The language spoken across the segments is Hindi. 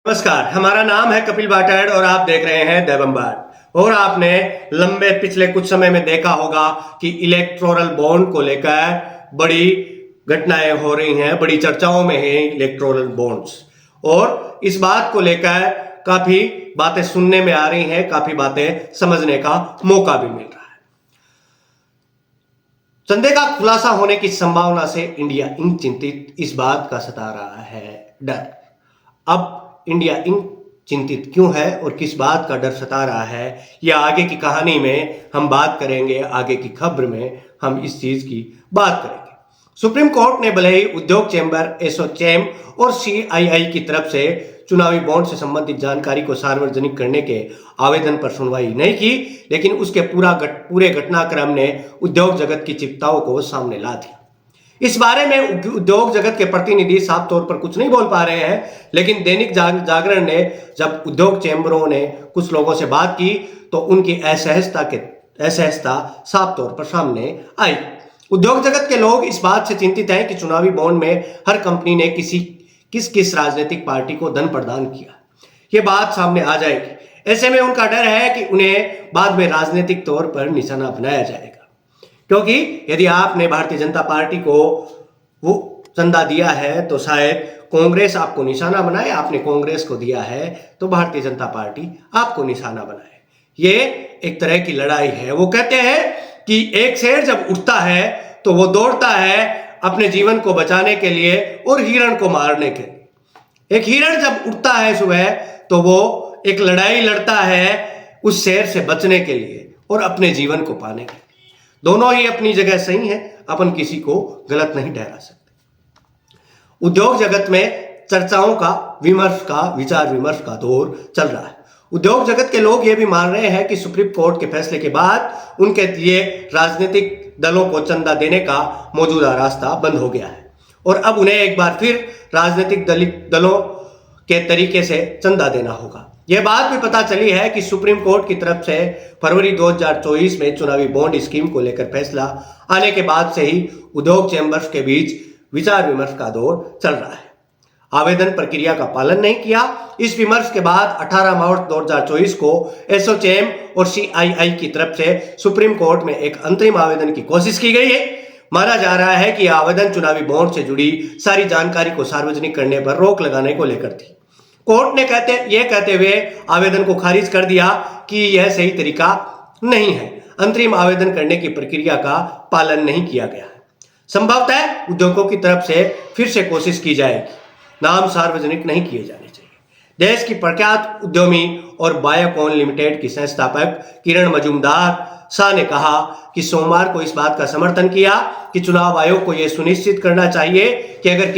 नमस्कार, हमारा नाम है कपिल भाटड़ और आप देख रहे हैं देवंबाद। और आपने लंबे पिछले कुछ समय में देखा होगा कि इलेक्टोरल बॉन्ड को लेकर बड़ी घटनाएं हो रही हैं, बड़ी चर्चाओं में है इलेक्टोरल बॉन्ड्स। और इस बात को लेकर काफी बातें सुनने में आ रही हैं, काफी बातें समझने का मौका भी मिल रहा है। चंदे का खुलासा होने की संभावना से इंडिया इंक चिंतित, इस बात का सता रहा है डर। अब इंडिया इंक चिंतित क्यों है और किस बात का डर सता रहा है, यह आगे की कहानी में हम बात करेंगे। आगे की खबर में हम इस चीज की बात करेंगे। सुप्रीम कोर्ट ने भले ही उद्योग चैम्बर, एसोचैम और सीआईआई की तरफ से चुनावी बॉन्ड से संबंधित जानकारी को सार्वजनिक करने के आवेदन पर सुनवाई नहीं की, लेकिन उसके पूरे घटनाक्रम ने उद्योग जगत की चिंताओं को सामने ला दिया। इस बारे में उद्योग जगत के प्रतिनिधि साफ तौर पर कुछ नहीं बोल पा रहे हैं, लेकिन दैनिक जागरण ने जब उद्योग चैम्बरों ने कुछ लोगों से बात की तो उनकी असहजता साफ तौर पर सामने आई। उद्योग जगत के लोग इस बात से चिंतित हैं कि चुनावी बॉन्ड में हर कंपनी ने किस राजनीतिक पार्टी को धन प्रदान किया, ये बात सामने आ जाएगी। ऐसे में उनका डर है कि उन्हें बाद में राजनीतिक तौर पर निशाना बनाया जाएगा, क्योंकि यदि आपने भारतीय जनता पार्टी को वो चंदा दिया है तो शायद कांग्रेस आपको निशाना बनाए, आपने कांग्रेस को दिया है तो भारतीय जनता पार्टी आपको निशाना बनाए। ये एक तरह की लड़ाई है। वो कहते हैं कि एक शेर जब उठता है तो वो दौड़ता है अपने जीवन को बचाने के लिए और हिरण को मारने के लिए। एक हिरण जब उठता है सुबह तो वो एक लड़ाई लड़ता है उस शेर से बचने के लिए और अपने जीवन को पाने के लिए। दोनों ही अपनी जगह सही है, अपन किसी को गलत नहीं ठहरा सकते। उद्योग जगत में चर्चाओं का विचार विमर्श का दौर चल रहा है। उद्योग जगत के लोग ये भी मान रहे हैं कि सुप्रीम कोर्ट के फैसले के बाद उनके लिए राजनीतिक दलों को चंदा देने का मौजूदा रास्ता बंद हो गया है और अब उन्हें एक बार फिर राजनीतिक दलों के तरीके से चंदा देना होगा। यह बात भी पता चली है कि सुप्रीम कोर्ट की तरफ से फरवरी 2024 में चुनावी बॉन्ड स्कीम को लेकर फैसला आने के बाद से ही उद्योग चैम्बर्स के बीच विचार विमर्श का दौर चल रहा है। आवेदन प्रक्रिया का पालन नहीं किया। इस विमर्श के बाद 18 मार्च 2024 को एसोचैम और सीआईआई की तरफ से सुप्रीम कोर्ट में एक अंतरिम आवेदन की कोशिश की गई है। माना जा रहा है कि आवेदन चुनावी बॉन्ड से जुड़ी सारी जानकारी को सार्वजनिक करने पर रोक लगाने को लेकर थी। कोर्ट ने कहते हुए आवेदन को खारिज कर दिया कि यह सही तरीका नहीं है, अंतरिम आवेदन करने की प्रक्रिया का पालन नहीं किया गया है। संभवतः उद्योगों की तरफ से फिर से कोशिश की जाएगी, नाम सार्वजनिक नहीं किए जाने चाहिए। देश की प्रख्यात उद्यमी और बायोकॉन लिमिटेड की संस्थापक किरण मजूमदार शाह ने कहा कि सोमवार को इस बात का समर्थन किया कि चुनाव आयोग को यह सुनिश्चित करना चाहिए कि अगर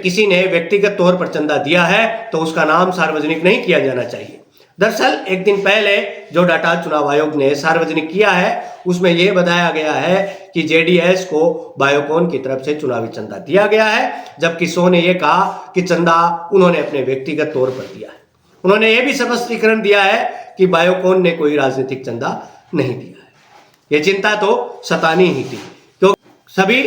किसी ने व्यक्तिगत तौर पर चंदा दिया है तो उसका नाम सार्वजनिक नहीं किया जाना चाहिए। दरअसल एक दिन पहले जो डाटा चुनाव आयोग ने सार्वजनिक किया है उसमें यह बताया गया है कि जेडीएस को बायोकॉन की तरफ से चुनावी चंदा दिया गया है, जबकि शो ने यह कहा कि चंदा उन्होंने अपने व्यक्तिगत तौर पर दिया है। उन्होंने यह भी स्पष्टीकरण दिया है कि बायोकॉन ने कोई राजनीतिक चंदा नहीं दिया है। यह चिंता तो सतानी ही थी, क्योंकि सभी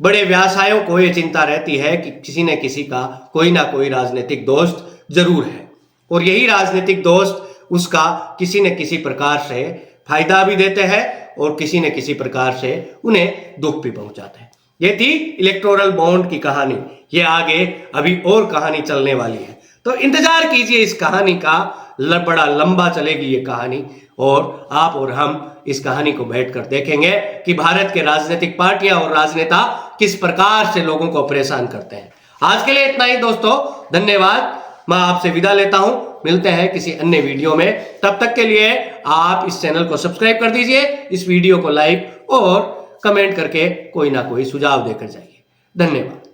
बड़े व्यवसायों को यह चिंता रहती है कि किसी न किसी का कोई ना कोई राजनीतिक दोस्त जरूर है और यही राजनीतिक दोस्त उसका किसी न किसी प्रकार से फायदा भी देते हैं और किसी न किसी प्रकार से उन्हें दुख भी पहुंचाते हैं। ये थी इलेक्टोरल बॉन्ड की कहानी। ये आगे अभी और कहानी चलने वाली है, तो इंतजार कीजिए इस कहानी का। बड़ा लंबा चलेगी ये कहानी और आप और हम इस कहानी को बैठकर देखेंगे कि भारत के राजनीतिक पार्टियां और राजनेता किस प्रकार से लोगों को परेशान करते हैं। आज के लिए इतना ही दोस्तों, धन्यवाद। मैं आपसे विदा लेता हूं, मिलते हैं किसी अन्य वीडियो में। तब तक के लिए आप इस चैनल को सब्सक्राइब कर दीजिए, इस वीडियो को लाइक और कमेंट करके कोई ना कोई सुझाव देकर जाइए। धन्यवाद।